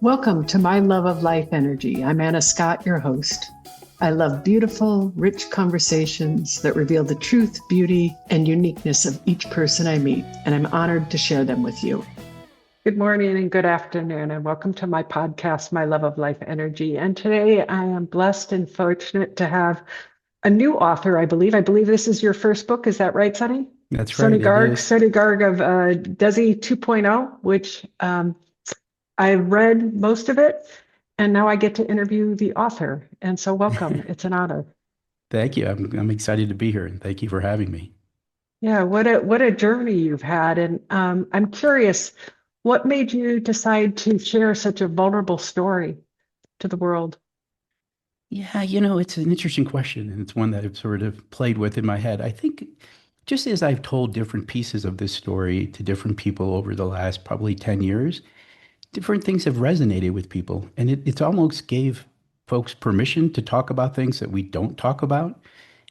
Welcome to My Love of Life Energy. I'm Anna Scott, your host. I love beautiful, rich conversations that reveal the truth, beauty, and uniqueness of each person I meet, and I'm honored to share them with you. Good morning and good afternoon, and welcome to my podcast, My Love of Life Energy. And today I am blessed and fortunate to have a new author, I believe. I believe this is your first book. Is that right, Sonny? That's Sonny right, it Garg, is. Sonny Garg of Desi 2.0, which I read most of it, and now I get to interview the author. And so welcome. It's an honor. Thank you. I'm excited to be here, and thank you for having me. Yeah, what a journey you've had. And I'm curious, what made you decide to share such a vulnerable story to the world? Yeah, it's an interesting question, and it's one that I've sort of played with in my head. I think just as I've told different pieces of this story to different people over the last probably 10 years, different things have resonated with people, and it's almost gave folks permission to talk about things that we don't talk about.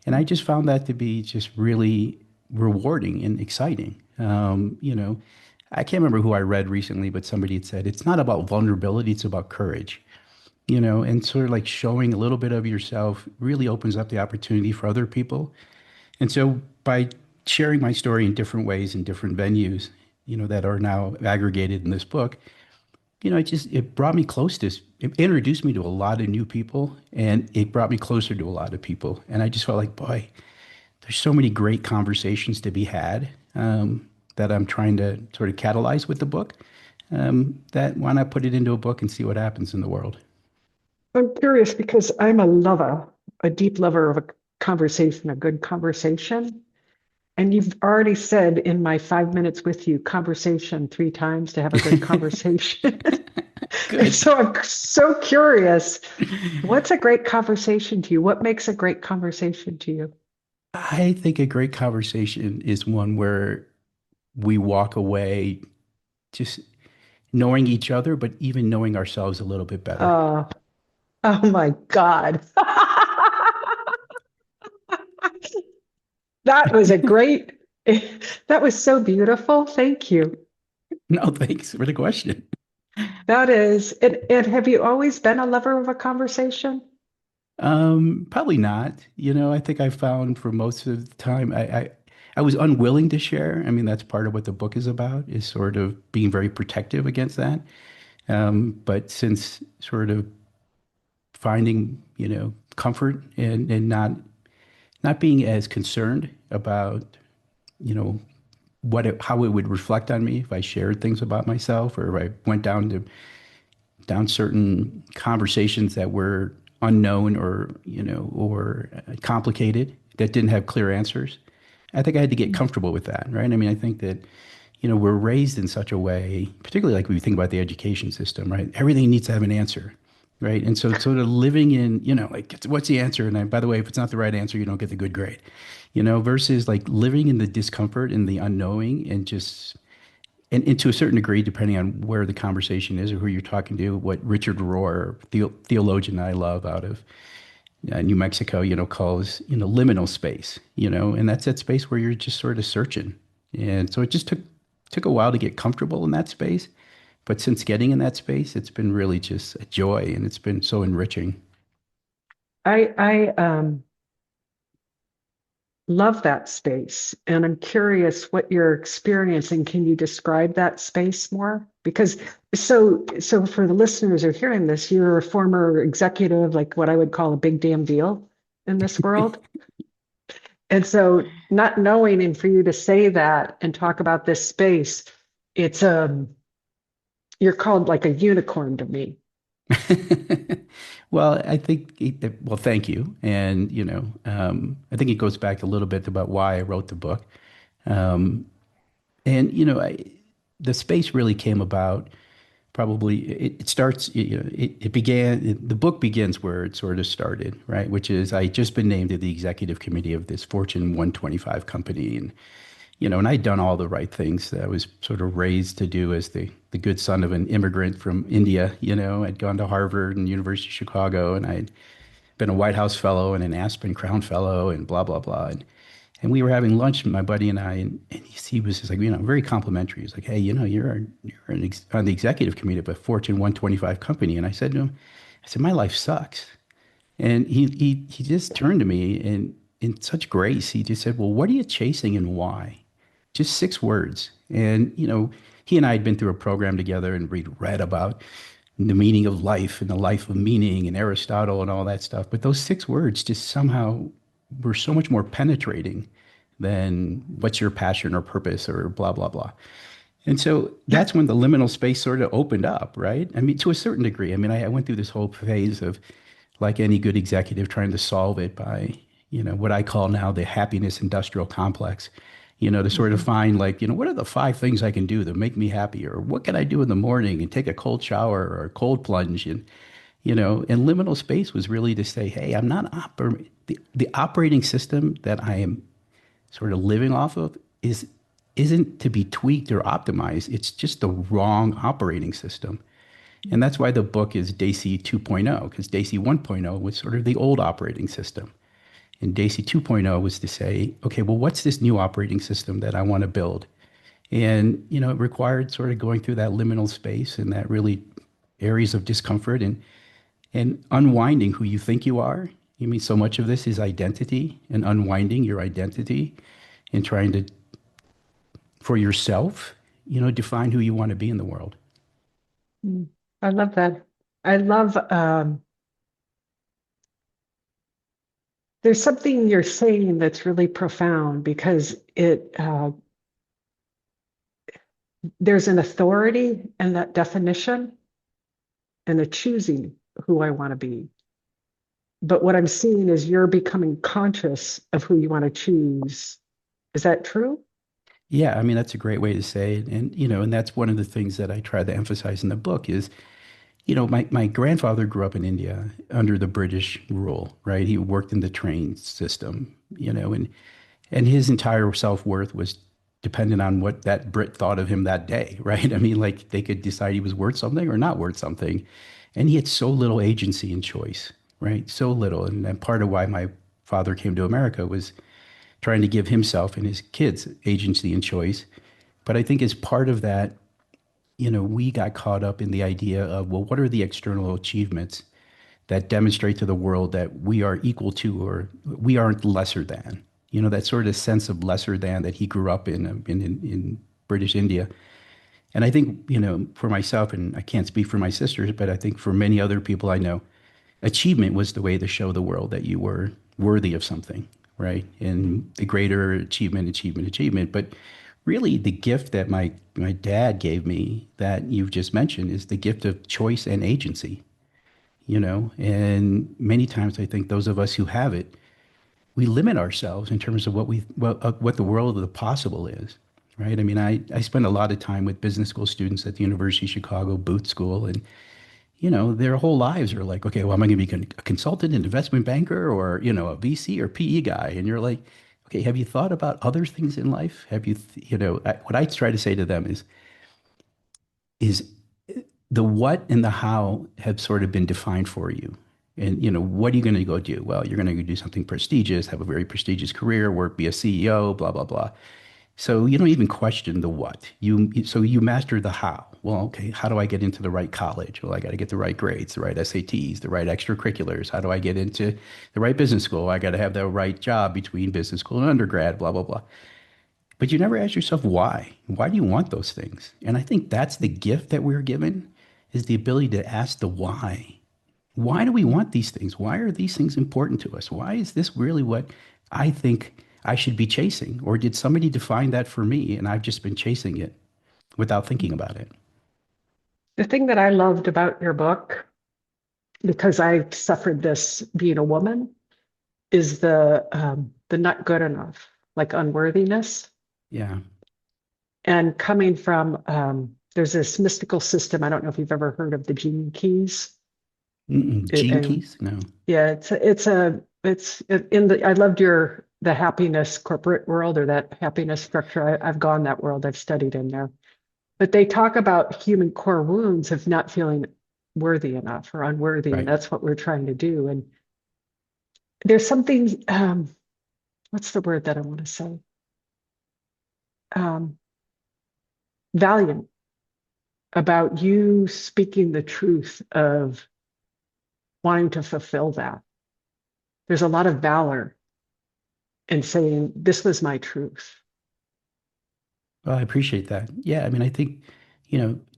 And I just found that to be just really rewarding and exciting. I can't remember who I read recently, but somebody had said, it's not about vulnerability, it's about courage. And sort of like showing a little bit of yourself really opens up the opportunity for other people. And so by sharing my story in different ways in different venues, that are now aggregated in this book, it brought me close to, it introduced me to a lot of new people, and it brought me closer to a lot of people. And I just felt like, boy, there's so many great conversations to be had, that I'm trying to sort of catalyze with the book. That why not put it into a book and see what happens in the world? I'm curious because I'm a lover, a deep lover of a conversation, a good conversation. And you've already said in my 5 minutes with you, conversation three times to have a good conversation. And Good. so I'm so curious, what's a great conversation to you? What makes a great conversation to you? I think a great conversation is one where we walk away just knowing each other, but even knowing ourselves a little bit better. Uh, oh my God. That was a great, that was so beautiful. Thank you. No, thanks for the question. That is, and have you always been a lover of a conversation? Probably not. I think I found for most of the time I was unwilling to share. I mean, that's part of what the book is about, is sort of being very protective against that. But since sort of finding, comfort and not being as concerned about, you know, how it would reflect on me if I shared things about myself, or if I went down certain conversations that were unknown, or complicated, that didn't have clear answers. I think I had to get comfortable with that, right? I mean, I think that, we're raised in such a way, particularly like when we think about the education system, right? Everything needs to have an answer, right? And so it's sort of living in, like, what's the answer? And by the way, if it's not the right answer, you don't get the good grade, versus like living in the discomfort and the unknowing, and just, and to a certain degree, depending on where the conversation is or who you're talking to, what Richard Rohr, theologian I love out of New Mexico, calls, liminal space, and that's that space where you're just sort of searching. And so it just took a while to get comfortable in that space. But since getting in that space, it's been really just a joy, and it's been so enriching. I love that space. And I'm curious what you're experiencing. Can you describe that space more? Because so for the listeners who are hearing this, you're a former executive, like what I would call a big damn deal in this world. And so not knowing, and for you to say that and talk about this space, it's you're called like a unicorn to me. Well, I think, well, thank you. And, I think it goes back a little bit about why I wrote the book. Um, and, the space really came about. Probably it starts, it began, the book begins where it sort of started, right? Which is, I had just been named to the executive committee of this Fortune 125 company. And I'd done all the right things that I was sort of raised to do as the good son of an immigrant from India. I'd gone to Harvard and University of Chicago, and I'd been a White House fellow and an Aspen Crown Fellow and blah, blah, blah. And we were having lunch, my buddy and I, and he was just like, very complimentary. He's like, hey, on the executive committee of a Fortune 125 company. And I said to him, I said, my life sucks. And he just turned to me and in such grace, he just said, well, what are you chasing and why? Just 6 words. And, he and I had been through a program together and we'd read about the meaning of life and the life of meaning and Aristotle and all that stuff. But those 6 words just somehow were so much more penetrating than what's your passion or purpose or blah, blah, blah. And so that's when the liminal space sort of opened up, right? I mean, to a certain degree. I mean, I went through this whole phase of, like any good executive, trying to solve it by, what I call now the happiness industrial complex, to sort of Mhm. find like, what are the 5 things I can do that make me happy? Or what can I do in the morning and take a cold shower or a cold plunge? And liminal space was really to say, hey, I'm not the operating system that I am sort of living off of isn't to be tweaked or optimized. It's just the wrong operating system. And that's why the book is Daisy 2.0, because Daisy 1.0 was sort of the old operating system. And Daisy 2.0 was to say, okay, well, what's this new operating system that I want to build? And, it required sort of going through that liminal space and that really areas of discomfort and unwinding who you think you are. I mean, so much of this is identity and unwinding your identity and trying to, for yourself, define who you want to be in the world. Mm. I love that. I love, there's something you're saying that's really profound because there's an authority in that definition and a choosing who I want to be. But what I'm seeing is you're becoming conscious of who you want to choose. Is that true? Yeah, I mean, that's a great way to say it. And that's one of the things that I try to emphasize in the book is, my grandfather grew up in India under the British rule, right? He worked in the train system, and his entire self-worth was dependent on what that Brit thought of him that day, right? I mean, like they could decide he was worth something or not worth something. And he had so little agency and choice, right? So little. And part of why my father came to America was trying to give himself and his kids agency and choice. But I think as part of that, we got caught up in the idea of, well, what are the external achievements that demonstrate to the world that we are equal to or we aren't lesser than? That sort of sense of lesser than that he grew up in British India. And I think, for myself, and I can't speak for my sisters, but I think for many other people I know, achievement was the way to show the world that you were worthy of something, right? And the greater achievement, achievement, achievement. But really, the gift that my dad gave me that you've just mentioned is the gift of choice and agency, And many times I think those of us who have it, we limit ourselves in terms of what the world of the possible is, right? I mean, I spend a lot of time with business school students at the University of Chicago Booth School, and their whole lives are like, okay, well, am I going to be a consultant, an investment banker, or, a VC or PE guy? And you're like, okay, have you thought about other things in life? Have you, what I try to say to them is the what and the how have sort of been defined for you. And, what are you going to go do? Well, you're going to go do something prestigious, have a very prestigious career, work, be a CEO, blah, blah, blah. So you don't even question the what. So you master the how. Well, okay, how do I get into the right college? Well, I got to get the right grades, the right SATs, the right extracurriculars. How do I get into the right business school? I got to have the right job between business school and undergrad, blah, blah, blah. But you never ask yourself why. Why do you want those things? And I think that's the gift that we're given is the ability to ask the why. Why do we want these things? Why are these things important to us? Why is this really what I think I should be chasing? Or did somebody define that for me and I've just been chasing it without thinking about it? The thing that I loved about your book, because I suffered this being a woman, is the not good enough, like unworthiness, Yeah. and coming from there's this mystical system. I don't know if you've ever heard of the gene keys. Mm-mm. Gene And keys? No. yeah, it's in the I loved your the happiness corporate world or that happiness structure. I've gone that world. I've studied in there. But they talk about human core wounds of not feeling worthy enough or unworthy, and Right. that's what we're trying to do. And there's something. what's the word that I want to say? Um, Valiant about you speaking the truth of wanting to fulfill that. There's a lot of valor in saying, this was my truth. Well, I appreciate that. Yeah, I mean, I think,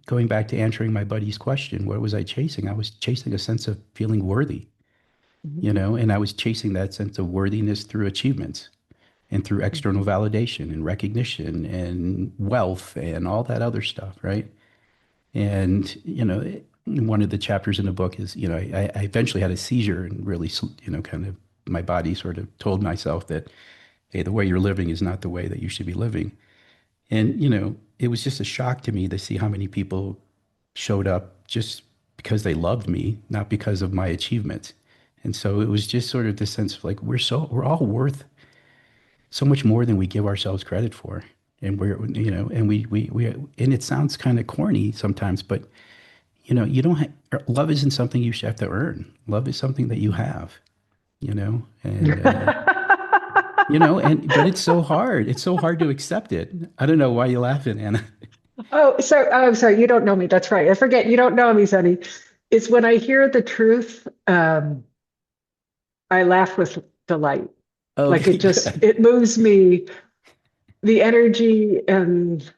going back to answering my buddy's question, what was I chasing? I was chasing a sense of feeling worthy, Mhm. and I was chasing that sense of worthiness through achievements and through external Mhm. validation and recognition and wealth and all that other stuff, right? And, one of the chapters in the book is, I eventually had a seizure and really, kind of my body sort of told myself that, hey, the way you're living is not the way that you should be living. And, it was just a shock to me to see how many people showed up just because they loved me, not because of my achievements. And so it was just sort of this sense of like, we're all worth so much more than we give ourselves credit for. And and and it sounds kind of corny sometimes, but you don't love isn't something you should have to earn. Love is something that you have, and but it's so hard. It's so hard to accept it. I don't know why you're laughing, Anna. I'm sorry, you don't know me. That's right. I forget you don't know me, Sonny. It's when I hear the truth, I laugh with delight. Like Okay, good. it moves me, the energy and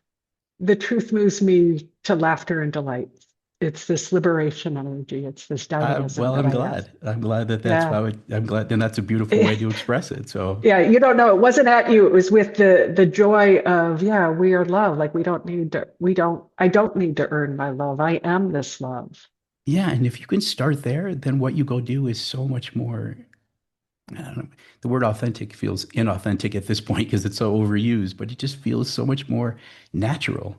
the truth moves me to laughter and delight. It's this liberation energy. It's this dynamism Well, that I'm I have. glad. I'm glad that that's Yeah. how it. I'm glad, and that's a beautiful way to express it. So, Yeah, you don't know. It wasn't at you. It was with the joy of, yeah, we are love. Like I don't need to earn my love. I am this love. yeah, and if you can start there, then what you go do is so much more. I don't know. The word authentic feels inauthentic at this point because it's so overused, but it just feels so much more natural.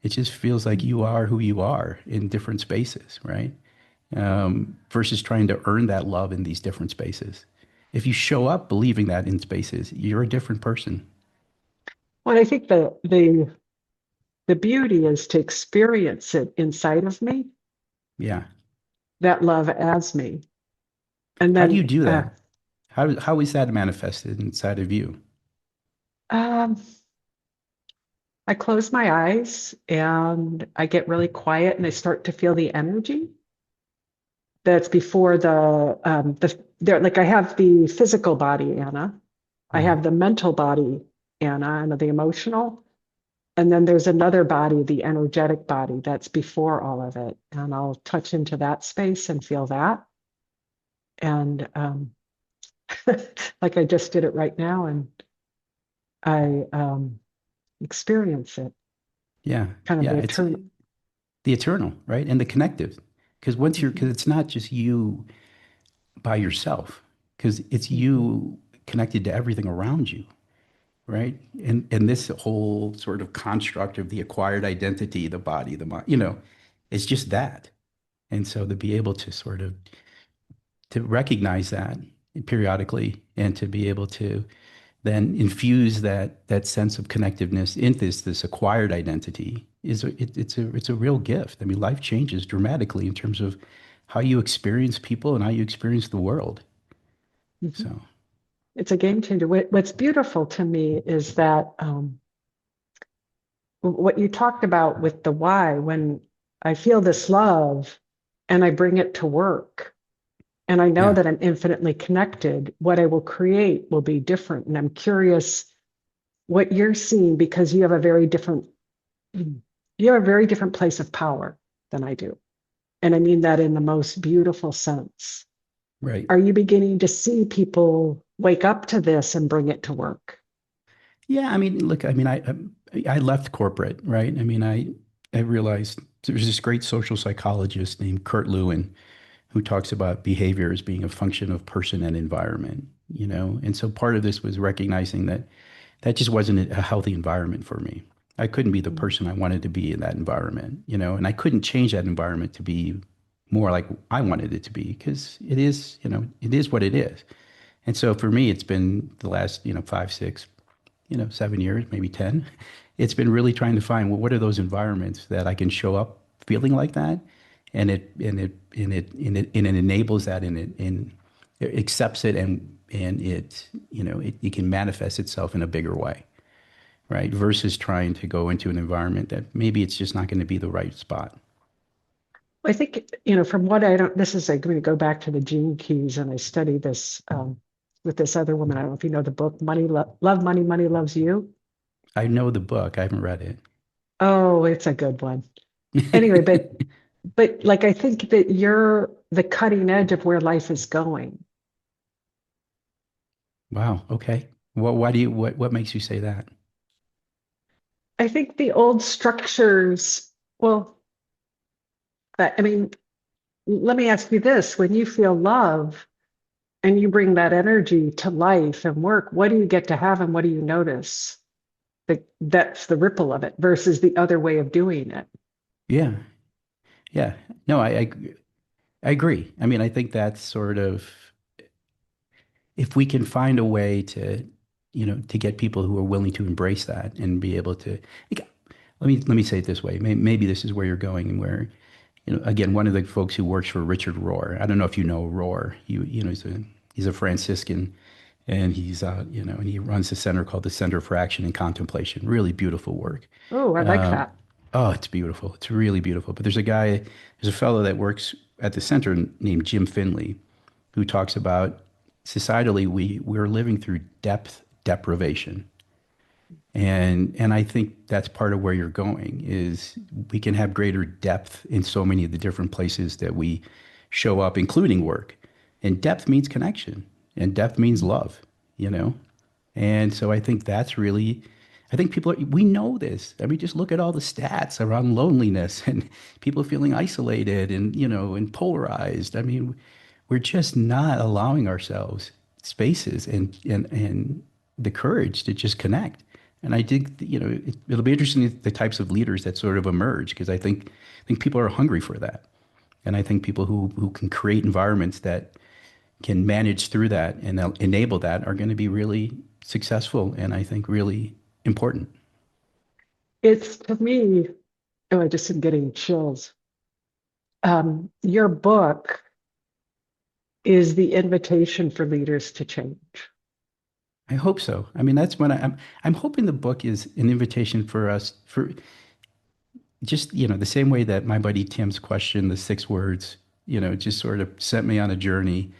It just feels like you are who you are in different spaces, right? Versus trying to earn that love in these different spaces. If you show up believing that in spaces, you're a different person. Well, I think the beauty is to experience it inside of me, Yeah. that love as me. And How do you then do that? How is that manifested inside of you? um, I close my eyes and I get really quiet and I start to feel the energy that's before the there, like I have the physical body, Anna. I Uh-huh. have the mental body, Anna, and the emotional. And then there's another body, the energetic body, that's before all of it. And I'll touch into that space and feel that. And like I just did it right now, and I experience it, Yeah. kind of Yeah. the It's eternal. the eternal, right? And the connective. Because Mhm, it's not just you by yourself, because it's mhm, you connected to everything around you, right? And this whole sort of construct of the acquired identity, the body, the mind, it's just that. And so to be able to sort of to recognize that periodically and to be able to then infuse that sense of connectiveness into this acquired identity it's a real gift. I mean, life changes dramatically in terms of how you experience people and how you experience the world. mhm. So It's a game changer. What's beautiful to me is that what you talked about with the why, when I feel this love and I bring it to work, and I know yeah, that I'm infinitely connected, what I will create will be different. And I'm curious what you're seeing because you have a very different place of power than I do. And I mean that in the most beautiful sense. right. Are you beginning to see people wake up to this and bring it to work? Yeah, I mean, look, I mean, I left corporate, right? I mean, I realized there's this great social psychologist named Kurt Lewin who talks about behavior as being a function of person and environment, and so part of this was recognizing that that just wasn't a healthy environment for me. I couldn't be the Mm, person I wanted to be in that environment, and I couldn't change that environment to be more like I wanted it to be because it is what it is. And so for me, it's been the last, 5, 6, 7 years, maybe 10. It's been really trying to find, well, what are those environments that I can show up feeling like that, and it enables that accepts it, and it, it can manifest itself in a bigger way, right? Versus trying to go into an environment that maybe it's just not going to be the right spot. I think, from what I don't, this is like, going to go back to the gene keys, and I study this with this other woman. I don't know if you know the book, Love Money, Money Loves You. I know the book. I haven't read Oh, it's a good one. Anyway, it. but like I think that you're the cutting edge of where life is going. Wow. Okay. Well, why do you, what makes you say that? I think the old structures, well, I mean, let me ask you this. When you feel love and you bring that energy to life and work, what do you get to have and what do you notice? That's the ripple of it versus the other way of doing it. Yeah. Yeah. No, I agree. I mean, I think that's sort of, if we can find a way to, to get people who are willing to embrace that and be able to, like, let me say it this way. Maybe this is where you're going, and where, again, one of the folks who works for Richard Rohr. I don't know if you know Rohr. He's a Franciscan, and and he runs a center called the Center for Action and Contemplation. Really beautiful work. Oh, I like that. Oh, it's beautiful. It's really beautiful. But there's a fellow that works at the center named Jim Finley, who talks about societally we're living through depth deprivation. And I think that's part of where you're going, is we can have greater depth in so many of the different places that we show up, including work. And depth means connection, and depth means love, you know? And so I think that's really, I think we know this. I mean, just look at all the stats around loneliness and people feeling isolated and polarized. I mean, we're just not allowing ourselves spaces and the courage to just connect. And I think, it'll be interesting, the types of leaders that sort of emerge, because I think people are hungry for that. And I think people who can create environments that can manage through that and enable that are going to be really successful, and I think really important. It's to me, oh, I just am getting chills. Your book is the invitation for leaders to change. I hope so. I mean, that's when I'm hoping the book is an invitation for us, for just, the same way that my buddy Tim's question, the 6 words, just sort of sent me on a journey,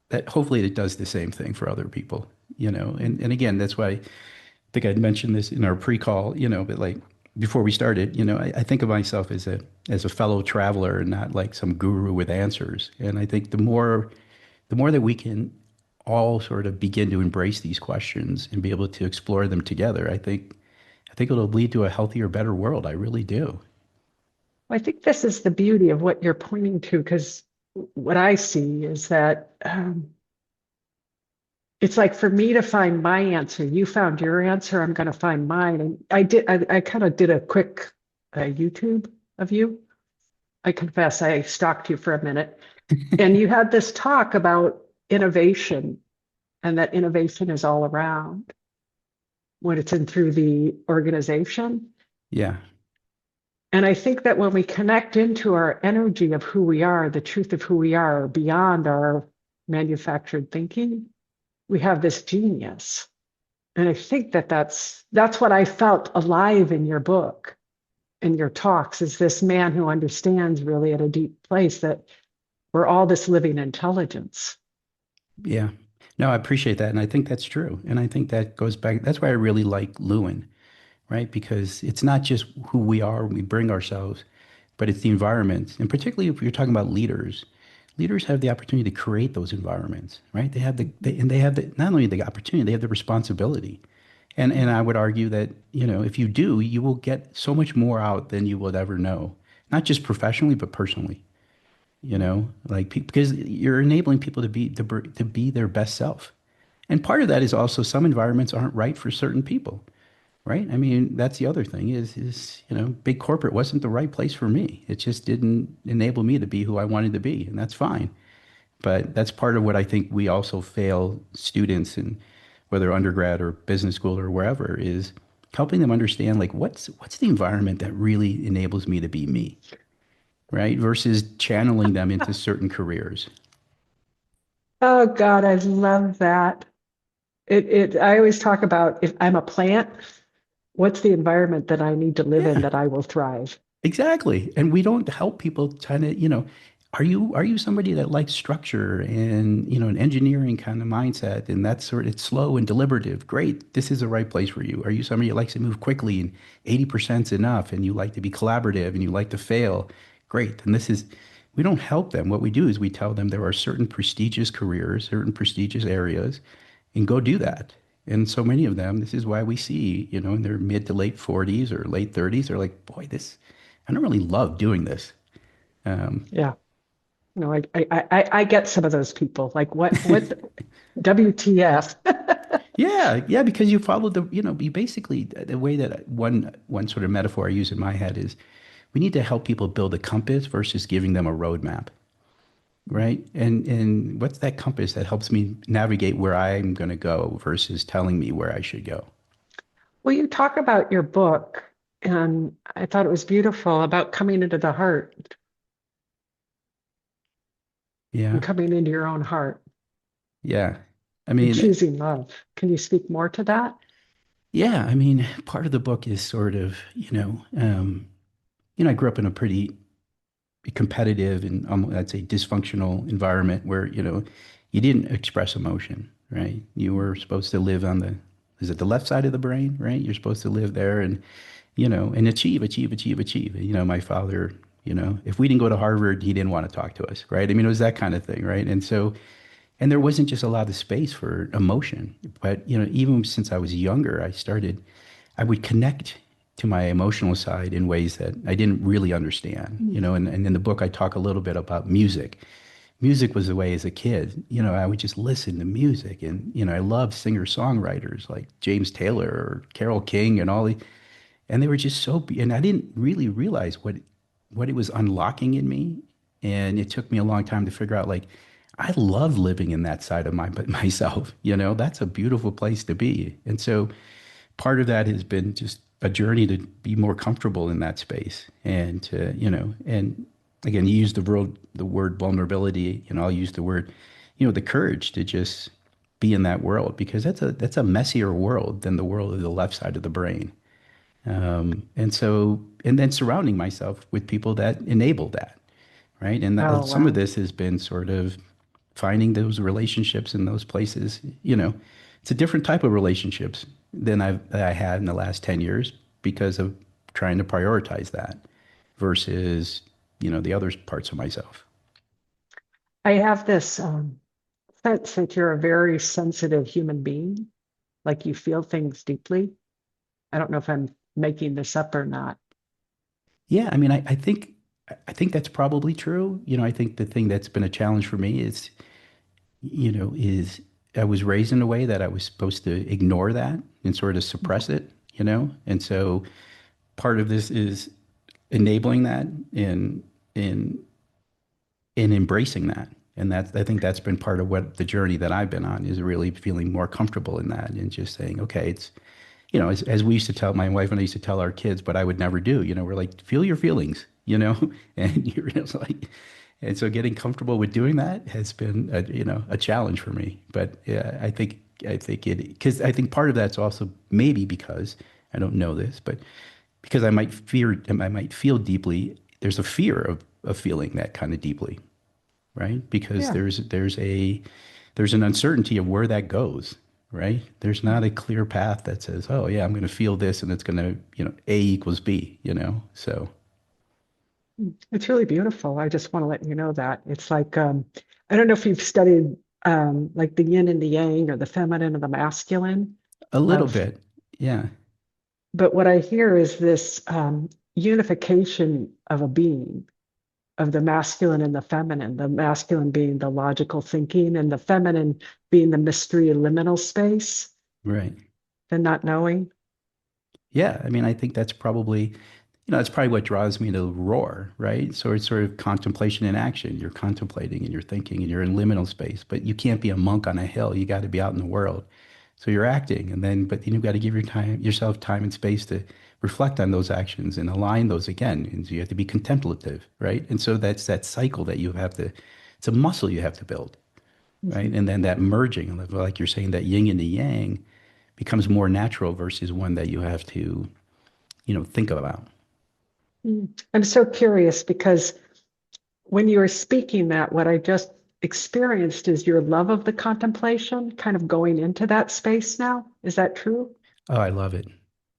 that hopefully it does the same thing for other people, and again, that's why I think I'd mentioned this in our pre-call, but like before we started, I think of myself as a fellow traveler and not like some guru with answers. And I think the more that we can all sort of begin to embrace these questions and be able to explore them together, I think it'll lead to a healthier, better world. I really do. I think this is the beauty of what you're pointing to, because what I see is that it's like, for me to find my answer, you found your answer, I'm going to find mine. And I kind of did a quick YouTube of you. I confess, I stalked you for a minute. And you had this talk about innovation, and that innovation is all around when it's in through the organization. Yeah. And I think that when we connect into our energy of who we are, the truth of who we are beyond our manufactured thinking, we have this genius. And I think that that's what I felt alive in your book and your talks, is this man who understands really at a deep place that we're all this living intelligence. Yeah. No, I appreciate that. And I think that's true. And I think that goes back. That's why I really like Lewin, right? Because it's not just who we are, we bring ourselves, but it's the environment. And particularly if you're talking about leaders, leaders have the opportunity to create those environments, right? They have the, not only the opportunity, they have the responsibility. And I would argue that, if you do, you will get so much more out than you would ever know, not just professionally, but personally. Like because you're enabling people to be their best self. And part of that is also some environments aren't right for certain people, right? I mean, that's the other thing is, big corporate wasn't the right place for me. It just didn't enable me to be who I wanted to be, and that's fine. But that's part of what I think we also fail students in, whether undergrad or business school or wherever, is helping them understand, like, what's the environment that really enables me to be me, right? Versus channeling them into certain careers. Oh God, I love that. I always talk about if I'm a plant, what's the environment that I need to live in Yeah. that I will thrive? Exactly. And we don't help people kind of, are you somebody that likes structure and, an engineering kind of mindset and that's sort of it's slow and deliberative? Great. This is the right place for you. Are you somebody that likes to move quickly and 80% is enough and you like to be collaborative and you like to fail? Great. And we don't help them. What we do is we tell them there are certain prestigious careers, certain prestigious areas, and go do that. And so many of them, this is why we see, in their mid to late 40s or late 30s, they're like, boy, I don't really love doing this. Um, Yeah. No, I get some of those people. Like what WTF? yeah, yeah, because you follow you basically the way that one sort of metaphor I use in my head is we need to help people build a compass versus giving them a roadmap, right? And what's that compass that helps me navigate where I'm going to go versus telling me where I should go? Well, you talk about your book, and I thought it was beautiful about coming into the heart and Yeah, coming into your own heart yeah. I and mean, choosing love. Can you speak more to that? yeah. I mean, part of the book is sort of, I grew up in a pretty competitive and I'd say dysfunctional environment where, you didn't express emotion, right? You were supposed to live on is it the left side of the brain, right? You're supposed to live there and, and achieve, achieve, achieve, achieve. My father, if we didn't go to Harvard, he didn't want to talk to us, right? I mean, it was that kind of thing, right? And there wasn't just a lot of space for emotion. But, even since I was younger, I would connect to my emotional side in ways that I didn't really understand, Mm. and in the book, I talk a little bit about music. Music was the way as a kid, I would just listen to music and, I loved singer-songwriters like James Taylor or Carole King and and they were just and I didn't really realize what it was unlocking in me. And it took me a long time to figure out like, I love living in that side of myself, that's a beautiful place to be. And so part of that has been just a journey to be more comfortable in that space and to, and again, you use the word vulnerability, I'll use the word, the courage to just be in that world because that's a messier world than the world of the left side of the brain. And then surrounding myself with people that enable that, right? And Oh, some of wow. this has been sort of finding those relationships in those places. It's a different type of relationships that I had in the last 10 years because of trying to prioritize that versus, the other parts of myself. I have this sense that you're a very sensitive human being, like you feel things deeply. I don't know if I'm making this up or not. Yeah, I mean, I think that's probably true. I think the thing that's been a challenge for me is I was raised in a way that I was supposed to ignore that and sort of suppress it. And so part of this is enabling that and in embracing that. And I think that's been part of what the journey that I've been on is really feeling more comfortable in that and just saying, okay, as we used to tell my wife and I used to tell our kids, but I would never do, we're like, feel your feelings. And it's like, and so getting comfortable with doing that has been a challenge for me. But yeah, because I think part of that's also maybe because I don't know this, but because I might feel deeply, there's a fear of feeling that kind of deeply, right? Because Yeah. there's an uncertainty of where that goes, right? There's not a clear path that says, oh yeah, I'm going to feel this and it's going to, A equals B. So It's really beautiful. I just want to let you know that. It's like, I don't know if you've studied like the yin and the yang or the feminine and the masculine a little of, bit, yeah, but what I hear is this unification of a being, of the masculine and the masculine being the logical thinking and the feminine being the mystery and liminal space, right. the not knowing. Yeah, I mean, I think that's probably what draws me to Roar, right? So it's sort of contemplation in action. You're contemplating and you're thinking and you're in liminal space, but you can't be a monk on a hill. You got to be out in the world. So you're acting, but then you've got to give yourself time and space to reflect on those actions and align those again. And so you have to be contemplative, right? And so that's that cycle that it's a muscle you have to build. right? Mhm. And then that merging, like you're saying, that yin and the yang becomes more natural versus one that you have to, think about. I'm so curious because when you were speaking that, what I just experienced is your love of the contemplation, kind of going into that space now. Is that true? Oh, I love it.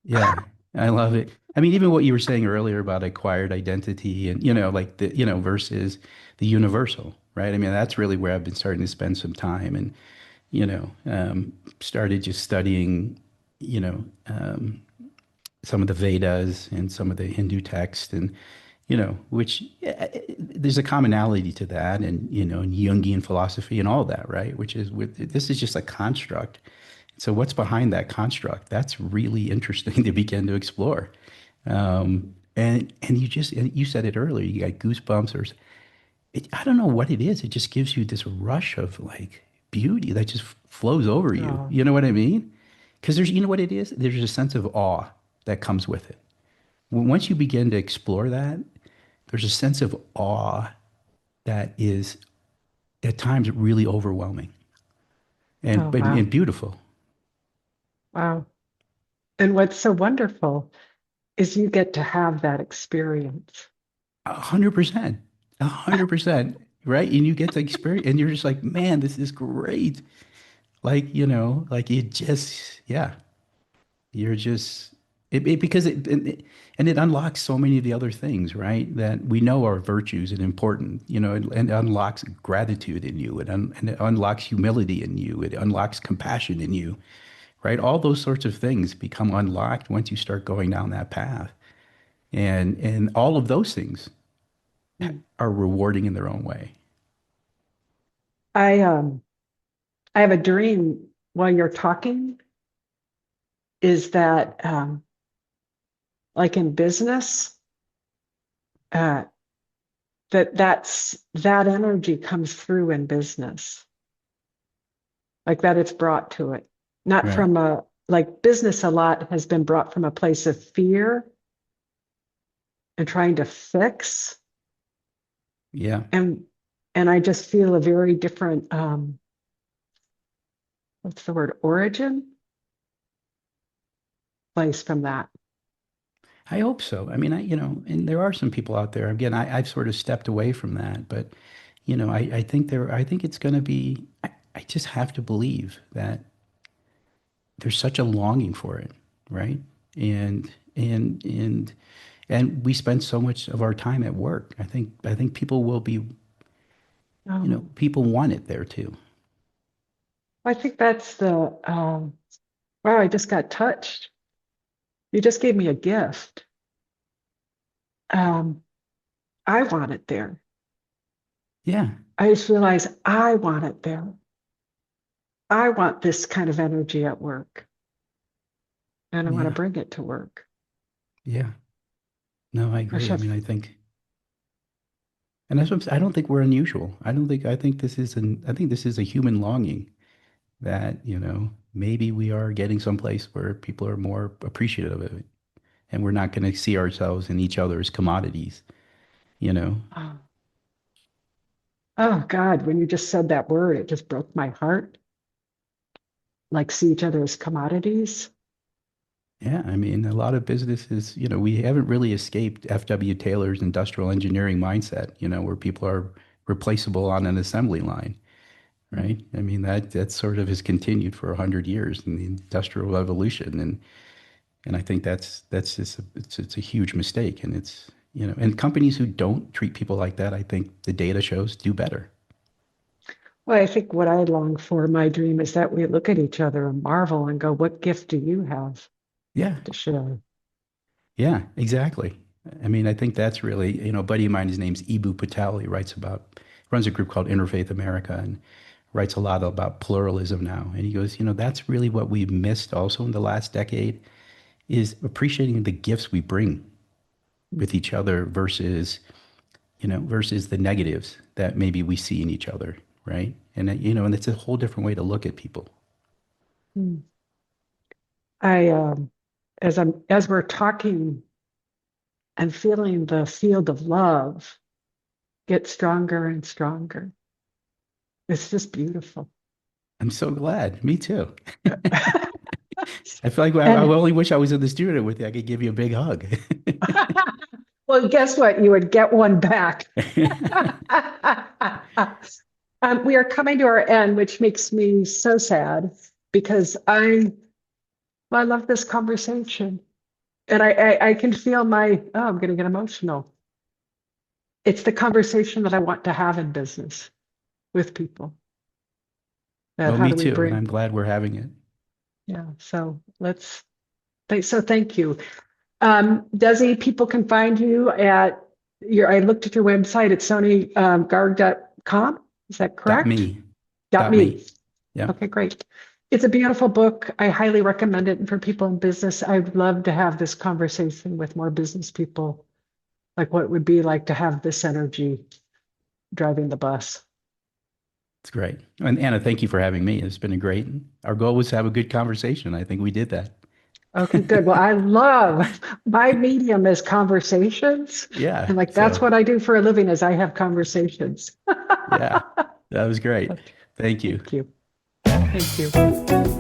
Yeah, I love it. I mean, even what you were saying earlier about acquired identity and, like versus the universal, right? I mean, that's really where I've been starting to spend some time and, started just studying, you know, um, some of the Vedas and some of the Hindu text and, which there's a commonality to that and, and Jungian philosophy and all that, right? Which is this is just a construct. So what's behind that construct? That's really interesting to begin to explore. And you said it earlier, you got goosebumps I don't know what it is. It just gives you this rush of like beauty that just flows over you. Oh, You know what I mean? Because you know what it is? There's a sense of awe that comes with it. Once you begin to explore that, there's a sense of awe that is at times really overwhelming oh, and wow. beautiful. Wow. And what's so wonderful is you get to have that experience. 100%. 100%. Right. And you get to experience and you're just like, man, this is great. Like, like it just, yeah, you're just, because and it unlocks so many of the other things, right? That we know are virtues and important, and it unlocks gratitude in you. And it unlocks humility in you. It unlocks compassion in you, right? All those sorts of things become unlocked once you start going down that path. And all of those things Mm. are rewarding in their own way. I um I have a dream while you're talking is that like in business, uh that energy comes through in business, like that it's brought to it. Not Right. from a like business a lot has been brought from a place of fear and trying to fix Yeah. and and I just feel a very different what's the word origin place from that. I hope so. I mean, and there are some people out there. Again, I've sort of stepped away from that, but I think it's going to be. I just have to believe that there's such a longing for it, right? And and we spend so much of our time at work. I think people will be, Um, people want it there too. I think that's the wow, I just got touched. You just gave me a gift. Um, I want it there. Yeah, I just realized I want it there. I want this kind of energy at work, and I want to yeah, bring it to work. yeah. No, I I agree. I should. mean, I think. And that's what I'm saying. I don't think we're unusual. I think I think this is a human longing that, maybe we are getting someplace where people are more appreciative of it and we're not going to see ourselves and each other as commodities, you know? Oh, oh God, when you just said that word, it just broke my heart. Like see each other as commodities. Yeah. I mean, a lot of businesses, we haven't really escaped F.W. Taylor's industrial engineering mindset, where people are replaceable on an assembly line, Mm. right? I mean, that sort of has continued for 100 years in the Industrial Revolution. And I think that's just it's a huge mistake. And and companies who don't treat people like that, I think the data shows do better. Well, I think what I long for, my dream is that we look at each other and marvel and go, what gift do you have Yeah, to share? yeah, exactly. I mean, I think that's really, a buddy of mine, his name's Ibu Patel. Runs a group called Interfaith America and writes a lot about pluralism now. And he goes, that's really what we've missed also in the last decade is appreciating the gifts we bring with each other versus the negatives that maybe we see in each other, right? And it's a whole different way to look at people. Mm. I as we're talking and feeling the field of love get stronger and stronger. It's just beautiful. I'm so glad. Me too. I feel like I And only wish I was in the studio with you. I could give you a big hug. well, guess what? You would get one back. We are coming to our end, which makes me so sad because I love this conversation. And I can feel I'm going to get emotional. It's the conversation that I want to have in business with people. And Well, how me do we too. And I'm bring, glad we're having it. yeah, so so thank you. Desi, people can find you at I looked at your website at sonnygarg.com. Is that Dot correct? me. Dot Dot me. me. Yeah. Okay, great. It's a beautiful book. I highly recommend it for people in business. I'd love to have this conversation with more business people, like what it would be like to have this energy driving the bus. It's great. And Anna, thank you for having me. It's been a great, our goal was to have a good conversation. I think we did that. Okay, good. Well, I love my medium is conversations. Yeah. And like that's So, what I do for a living is I have conversations. yeah, that was great. Thank you. Thank you. Thank you.